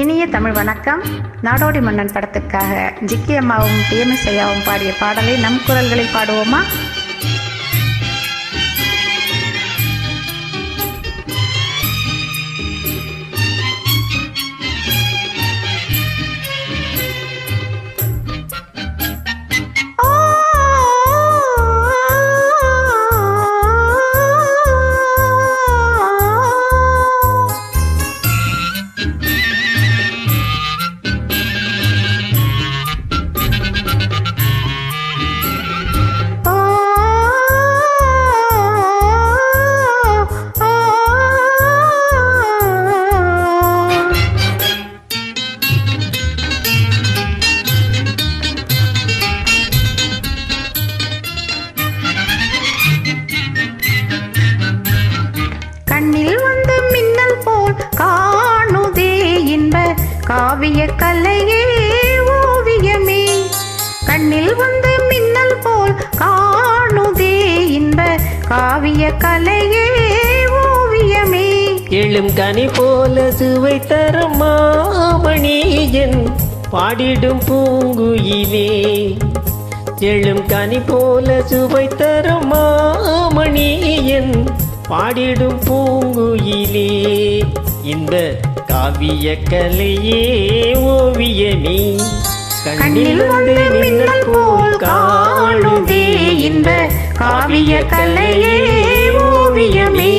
இனிய தமிழ் வணக்கம். நாடோடி மன்னன் படத்துக்காக ஜிக்கி அம்மாவும் டிஎம்எஸ் ஐயாவும் பாடிய பாடலை நம் குரல்களில் பாடுவோமா? கண்ணில் வந்து மின்னல் போல் காணுதே இன்ப காவிய கலையே ஓவியமே. கண்ணில் வந்து மின்னல் போல் காணுதே இன்ப காவிய கலையே ஓவியமே. எழும் கனி போல சுவை தரும் மாமணியன் பாடிடும் பூங்குயிலே. எழும் கனி போல சுவை தரும் மாமணியன் பாடிடும் பூங்குயிலே. இந்த காவிய கலையே ஓவியமே. கண்ணில் வந்து மின்னல் போல் காணுதே இந்த காவிய கலையே ஓவியமே.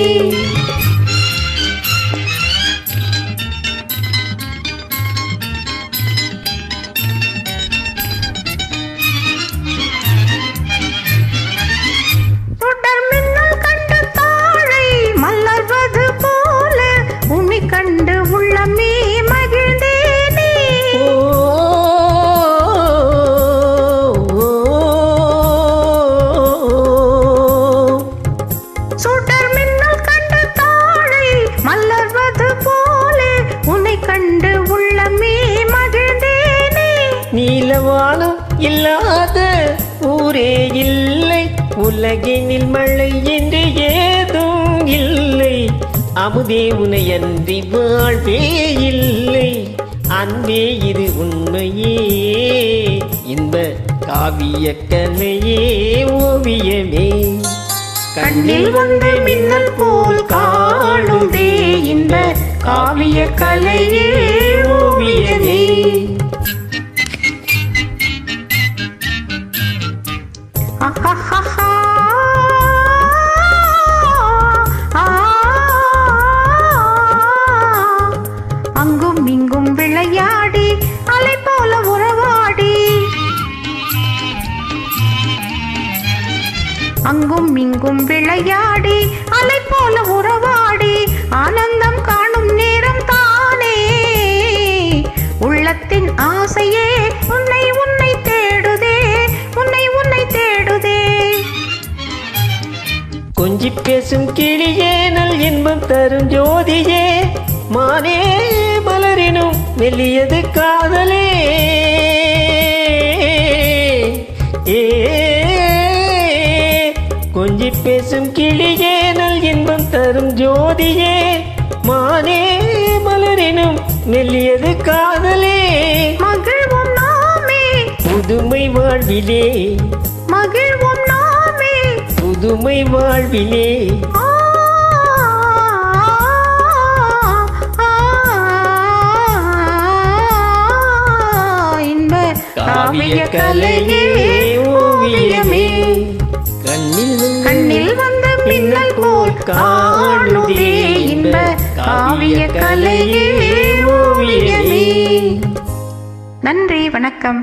கண்டு உள்ளமே மகிழ்ந்தேனே. சுடர் மின்னல் கண்டு தாழை மலர்வது போல உன்னை கண்டு உள்ளமே மகிழ்ந்தேனே. நீலவானம் இல்லாத ஊரே இல்லை, உலகினில் மழை என்று ஏதும் இல்லை. அமுதே உனை அன்றி வாழ்வே இல்லை, அன்பே இது உண்மையே. இன்ப காவிய கலையே ஓவியமே. கண்ணில் வந்து மின்னல் போல் காணுதே இன்ப காவிய கலையே ஓவியமே. அங்கும் இங்கும் விளையாடி அலை போல உறவாடி, அங்கும் இங்கும் விளையாடி அலை போல உறவாடி ஆனந்தம் காணும் நேரம் தானே. உள்ளத்தின் ஆசையே உன்னை உன்னை தேடுதே, உன்னை உன்னை தேடுதே. கொஞ்சி பேசும் கிளியே நல் இன்பம் தரும் ஜோதியே. மானே மலரினும் மெல்லியது காதலே. கொஞ்சி பேசும் கிளியே நல் இன்பம் தரும் ஜோதியே. மானே மலரினும் மெல்லியது காதலே. மகிழ்வும் நாமே புதுமை வாழ்விலே, மகிழ்வும் நாமே புதுமை வாழ்விலே. காவிய கலையே ஓவியமே. கண்ணில் வந்து மின்னல் போல் காணுதே இன்ப காவிய கலையே ஓவியமே. நன்றி, வணக்கம்.